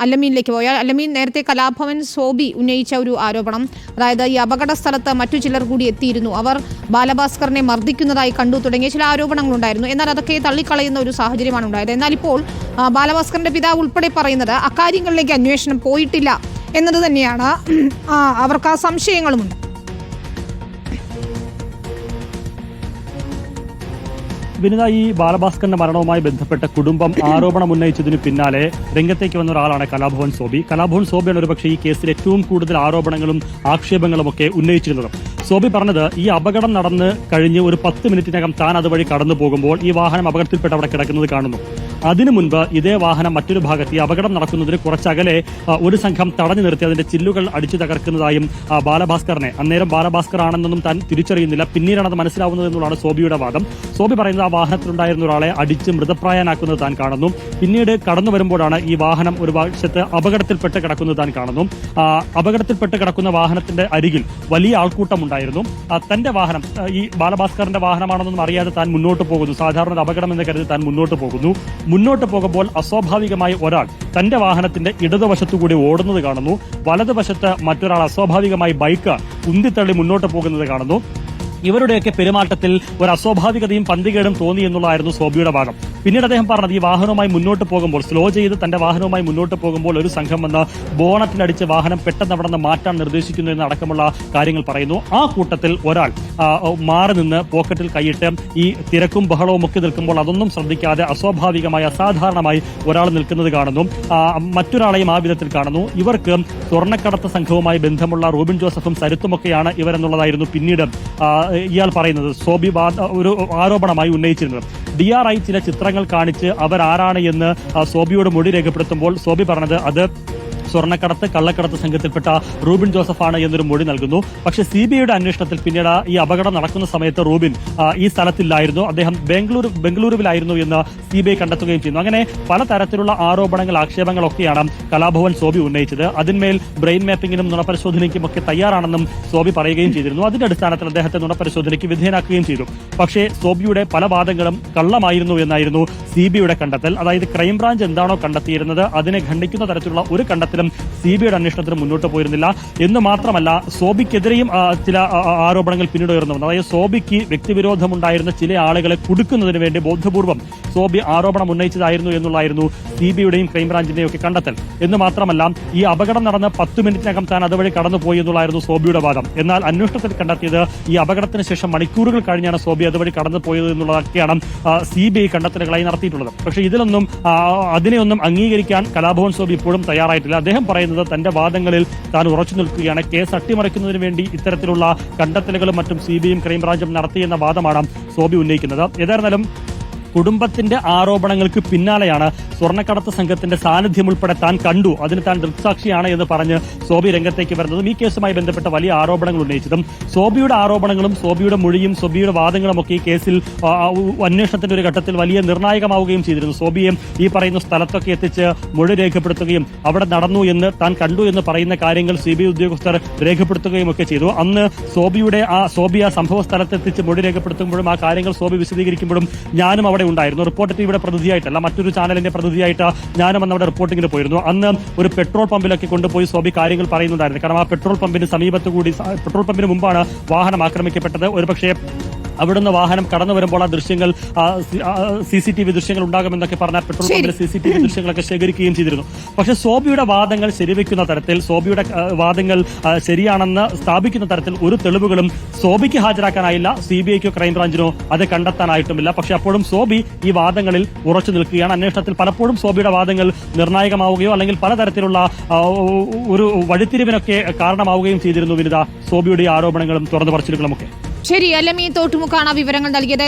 അല്ലമീനിലേക്ക് പോയാൽ അല്ലമീൻ നേരത്തെ കലാഭവൻ സോബി ഉന്നയിച്ച ഒരു ആരോപണം, അതായത് ഈ അപകട സ്ഥലത്ത് മറ്റു ചിലർ കൂടി എത്തിയിരുന്നു, അവർ ബാലഭാസ്കറിനെ മർദ്ദിക്കുന്നതായി കണ്ടു തുടങ്ങിയ ചില ആരോപണങ്ങളുണ്ടായിരുന്നു. എന്നാൽ അതൊക്കെ തള്ളിക്കളയുന്ന ഒരു സാഹചര്യമാണ് ഉണ്ടായത്. എന്നാൽ ഇപ്പോൾ ബാലഭാസ്കറിന്റെ പിതാവ് ഉൾപ്പെടെ പറയുന്നത് അക്കാര്യങ്ങളിലേക്ക് അന്വേഷണം പോയിട്ടില്ല എന്നത് തന്നെയാണ്. അവർക്ക് ആ സംശയങ്ങളുമുണ്ട്. വിനിത, ഈ ബാലഭാസ്കറിന്റെ മരണവുമായി ബന്ധപ്പെട്ട കുടുംബം ആരോപണം ഉന്നയിച്ചതിന് പിന്നാലെ രംഗത്തേക്ക് വന്ന ഒരാളാണ് കലാഭവൻ സോബി. കലാഭവൻ സോബിയാണ് ഒരുപക്ഷെ ഈ കേസിൽ ഏറ്റവും കൂടുതൽ ആരോപണങ്ങളും ആക്ഷേപങ്ങളും ഒക്കെ ഉന്നയിച്ചിരുന്നത്. സോബി പറഞ്ഞത്, ഈ അപകടം നടന്ന് കഴിഞ്ഞ് ഒരു 10 മിനിറ്റിനകം താൻ അതുവഴി കടന്നു പോകുമ്പോൾ ഈ വാഹനം അപകടത്തിൽപ്പെട്ട് അവിടെ കിടക്കുന്നത് കാണുന്നു. അതിനു മുൻപ് ഇതേ വാഹനം മറ്റൊരു ഭാഗത്ത് ഈ അപകടം നടക്കുന്നതിന് കുറച്ചകലെ ഒരു സംഘം തടഞ്ഞു നിർത്തി അതിന്റെ ചില്ലുകൾ അടിച്ചു തകർക്കുന്നതായും ബാലഭാസ്കറിനെ, അന്നേരം ബാലഭാസ്കർ ആണെന്നൊന്നും താൻ തിരിച്ചറിയുന്നില്ല, പിന്നീടാണ് അത് മനസ്സിലാവുന്നത് എന്നുള്ളതാണ് സോബിയുടെ വാദം. സോബി പറയുന്നത്, ആ വാഹനത്തിലുണ്ടായിരുന്ന ഒരാളെ അടിച്ച് മൃതപ്രായനാക്കുന്നത് താൻ കാണുന്നു. പിന്നീട് കടന്നു വരുമ്പോഴാണ് ഈ വാഹനം ഒരു വശത്ത് അപകടത്തിൽപ്പെട്ട് കിടക്കുന്നത് താൻ കാണുന്നു. അപകടത്തിൽപ്പെട്ട് കിടക്കുന്ന വാഹനത്തിന്റെ അരികിൽ വലിയ ആൾക്കൂട്ടം ഉണ്ടായിരുന്നു. തന്റെ വാഹനം ഈ ബാലഭാസ്കറിന്റെ വാഹനമാണെന്നൊന്നും അറിയാതെ താൻ മുന്നോട്ട് പോകുന്നു. സാധാരണ അപകടം എന്ന് കരുതി താൻ മുന്നോട്ട് പോകുന്നു. മുന്നോട്ട് പോകുമ്പോൾ അസ്വാഭാവികമായി ഒരാൾ തന്റെ വാഹനത്തിന്റെ ഇടതുവശത്തുകൂടി ഓടുന്നത് കാണുന്നു. വലതുവശത്ത് മറ്റൊരാൾ അസ്വാഭാവികമായി ബൈക്ക് ഉന്തിത്തള്ളി മുന്നോട്ട് പോകുന്നത് കാണുന്നു. ഇവരുടെയൊക്കെ പെരുമാറ്റത്തിൽ ഒരു അസ്വാഭാവികതയും പന്തികേടും തോന്നി എന്നുള്ളതായിരുന്നു സോബിയുടെ ഭാഗം. പിന്നീട് അദ്ദേഹം പറഞ്ഞത്, ഈ വാഹനവുമായി മുന്നോട്ട് പോകുമ്പോൾ, സ്ലോ ചെയ്ത് തന്റെ വാഹനവുമായി മുന്നോട്ട് പോകുമ്പോൾ ഒരു സംഘം വന്ന് ബോണറ്റിലടിച്ച് വാഹനം പെട്ടെന്ന് അവിടെ നിന്ന് മാറ്റാൻ നിർദ്ദേശിക്കുന്നു എന്നടക്കമുള്ള കാര്യങ്ങൾ പറയുന്നു. ആ കൂട്ടത്തിൽ ഒരാൾ മാറി നിന്ന് പോക്കറ്റിൽ കൈയിട്ട് ഈ തിരക്കും ബഹളവും ഒക്കെ നിൽക്കുമ്പോൾ അതൊന്നും ശ്രദ്ധിക്കാതെ അസ്വാഭാവികമായി അസാധാരണമായി ഒരാൾ നിൽക്കുന്നത് കാണുന്നു. മറ്റൊരാളെയും ആ വിധത്തിൽ കാണുന്നു. ഇവർക്ക് സ്വർണ്ണക്കടത്ത് സംഘവുമായി ബന്ധമുള്ള റോബിൻ ജോസഫും സരിത്തുമൊക്കെയാണ് ഇവരെന്നുള്ളതായിരുന്നു പിന്നീട് ഇയാൾ പറയുന്നത്, സോബി ഒരു ആരോപണമായി ഉന്നയിച്ചിരുന്നത്. DRI ചില ചിത്രങ്ങൾ കാണിച്ച് അവരാരാണ് എന്ന് സോബിയോട് മൊഴി രേഖപ്പെടുത്തുമ്പോൾ സോബി പറഞ്ഞത് അത് സ്വർണ്ണക്കടത്ത് കള്ളക്കടത്ത് സംഘത്തിൽപ്പെട്ട റൂബിൻ ജോസഫാണ് എന്നൊരു മൊഴി നൽകുന്നു. പക്ഷേ CBIയുടെ അന്വേഷണത്തിൽ പിന്നീട് ഈ അപകടം നടക്കുന്ന സമയത്ത് റൂബിൻ ഈ സ്ഥലത്തില്ലായിരുന്നു, അദ്ദേഹം ബംഗളൂരുവിലായിരുന്നു എന്ന് CBI കണ്ടെത്തുകയും ചെയ്യുന്നു. അങ്ങനെ പലതരത്തിലുള്ള ആരോപണങ്ങൾ, ആക്ഷേപങ്ങളൊക്കെയാണ് കലാഭവൻ സോബി ഉന്നയിച്ചത്. അതിന്മേൽ ബ്രെയിൻ മാപ്പിംഗിനും നുണപരിശോധനയ്ക്കും ഒക്കെ തയ്യാറാണെന്നും സോബി പറയുകയും ചെയ്തിരുന്നു. അതിന്റെ അടിസ്ഥാനത്തിൽ അദ്ദേഹത്തെ നുണപരിശോധനയ്ക്ക് വിധേയനാക്കുകയും ചെയ്തു. പക്ഷേ സോബിയുടെ പല വാദങ്ങളും കള്ളമായിരുന്നു എന്നായിരുന്നു CBIയുടെ കണ്ടെത്തൽ. അതായത് ക്രൈംബ്രാഞ്ച് എന്താണോ കണ്ടെത്തിയിരുന്നത് അതിനെ ഖണ്ഡിക്കുന്ന തരത്തിലുള്ള ഒരു കണ്ടെത്തലും CBIയുടെ അന്വേഷണത്തിന് മുന്നോട്ട് പോയിരുന്നില്ല. എന്ന് മാത്രമല്ല, സോബിക്കെതിരെയും ചില ആരോപണങ്ങൾ പിന്നീട് ഉയർന്നു വന്നു. അതായത് സോബിക്ക് വ്യക്തിവിരോധമുണ്ടായിരുന്ന ചില ആളുകളെ കുടുക്കുന്നതിന് വേണ്ടി ബോധപൂർവം സോബി ആരോപണം ഉന്നയിച്ചതായിരുന്നു എന്നുള്ളതായിരുന്നു CBIയുടെയും ക്രൈംബ്രാഞ്ചിന്റെയും ഒക്കെ കണ്ടെത്തൽ. എന്ന് മാത്രമല്ല, ഈ അപകടം നടന്ന് 10 മിനിറ്റിനകം താൻ അതുവഴി കടന്നുപോയി എന്നുള്ളതായിരുന്നു സോബിയുടെ വാദം. എന്നാൽ അന്വേഷണത്തിൽ കണ്ടെത്തിയത് ഈ അപകടത്തിന് ശേഷം മണിക്കൂറുകൾ കഴിഞ്ഞാണ് സോബി അതുവഴി കടന്നുപോയത് എന്നുള്ളതൊക്കെയാണ് CBI കണ്ടെത്തലുകളായി നടത്തിയിട്ടുള്ളത്. പക്ഷേ ഇതിലൊന്നും അതിനെയൊന്നും അംഗീകരിക്കാൻ കലാഭവൻ സോബി ഇപ്പോഴും തയ്യാറായിട്ടില്ല. അദ്ദേഹം പറയുന്നത് തന്റെ വാദങ്ങളിൽ താൻ ഉറച്ചു നിൽക്കുകയാണ്. കേസ് അട്ടിമറിക്കുന്നതിന് വേണ്ടി ഇത്തരത്തിലുള്ള കണ്ടെത്തലുകളും മറ്റും CBIയും ക്രൈംബ്രാഞ്ചും നടത്തിയെന്ന വാദമാണ് സോബി ഉന്നയിക്കുന്നത്. ഏതായിരുന്നാലും കുടുംബത്തിന്റെ ആരോപണങ്ങൾക്ക് പിന്നാലെയാണ് സ്വർണ്ണക്കടത്ത് സംഘത്തിന്റെ സാന്നിധ്യം ഉൾപ്പെടെ താൻ കണ്ടു, അതിന് താൻ ദൃക്സാക്ഷിയാണ് എന്ന് പറഞ്ഞ് സോബി രംഗത്തേക്ക് വരുന്നതും ഈ കേസുമായി ബന്ധപ്പെട്ട വലിയ ആരോപണങ്ങൾ ഉന്നയിച്ചതും. സോബിയുടെ ആരോപണങ്ങളും സോബിയുടെ മൊഴിയും സോബിയുടെ വാദങ്ങളും ഒക്കെ ഈ കേസിൽ അന്വേഷണത്തിന്റെ ഒരു ഘട്ടത്തിൽ വലിയ നിർണായകമാവുകയും ചെയ്തിരുന്നു. സോബിയെ ഈ പറയുന്ന സ്ഥലത്തൊക്കെ എത്തിച്ച് മൊഴി രേഖപ്പെടുത്തുകയും അവിടെ നടന്നു എന്ന് താൻ കണ്ടു എന്ന് പറയുന്ന കാര്യങ്ങൾ CBI ഉദ്യോഗസ്ഥർ രേഖപ്പെടുത്തുകയും ഒക്കെ ചെയ്തു. അന്ന് സോബി ആ സംഭവ സ്ഥലത്തെത്തിച്ച് മൊഴി രേഖപ്പെടുത്തുമ്പോഴും ആ കാര്യങ്ങൾ സോബി വിശദീകരിക്കുമ്പോഴും ഞാനും അവിടെ ഉണ്ടായിരുന്നു. റിപ്പോർട്ടർ ടിവിയുടെ പ്രതിനിധിയായിട്ടല്ല, മറ്റൊരു ചാനലിന്റെ പ്രതിനിധിയായിട്ട് ഞാനും അന്ന് അവിടെ റിപ്പോർട്ടിങ്ങിന് പോയിരുന്നു. അന്ന് ഒരു പെട്രോൾ പമ്പിലൊക്കെ കൊണ്ടുപോയി സോബി കാര്യങ്ങൾ പറയുന്നുണ്ടായിരുന്നു. കാരണം ആ പെട്രോൾ പമ്പിന് സമീപത്തുകൂടി, പെട്രോൾ പമ്പിന് മുമ്പാണ് വാഹനം ആക്രമിക്കപ്പെട്ടത്. ഒരുപക്ഷെ അവിടുന്ന് വാഹനം കടന്നു വരുമ്പോൾ ആ ദൃശ്യങ്ങൾ CCTV ദൃശ്യങ്ങൾ ഉണ്ടാകുമെന്നൊക്കെ പറഞ്ഞാൽ പെട്രോൾ പമ്പിലെ CCTV ദൃശ്യങ്ങളൊക്കെ ശേഖരിക്കുകയും ചെയ്തിരുന്നു. പക്ഷേ സോബിയുടെ വാദങ്ങൾ ശരിവെക്കുന്ന തരത്തിൽ, സോബിയുടെ വാദങ്ങൾ ശരിയാണെന്ന് സ്ഥാപിക്കുന്ന തരത്തിൽ ഒരു തെളിവുകളും സോബിക്ക് ഹാജരാക്കാനായില്ല, CBIക്കോ ക്രൈംബ്രാഞ്ചിനോ അത് കണ്ടെത്താനായിട്ടുമില്ല. പക്ഷെ അപ്പോഴും സോബി ഈ വാദങ്ങളിൽ ഉറച്ചു നിൽക്കുകയാണ്. അന്വേഷണത്തിൽ പലപ്പോഴും സോബിയുടെ വാദങ്ങൾ നിർണായകമാവുകയോ അല്ലെങ്കിൽ പലതരത്തിലുള്ള ഒരു വഴിത്തിരിവിനൊക്കെ കാരണമാവുകയും ചെയ്തിരുന്നു. വിനിത, സോബിയുടെ ആരോപണങ്ങളും തുറന്നു പറച്ചിലുകളുമൊക്കെ. ശരി, അല്ലമീൻ തോട്ടുമുക്കാണ് വിവരങ്ങൾ നൽകിയത്.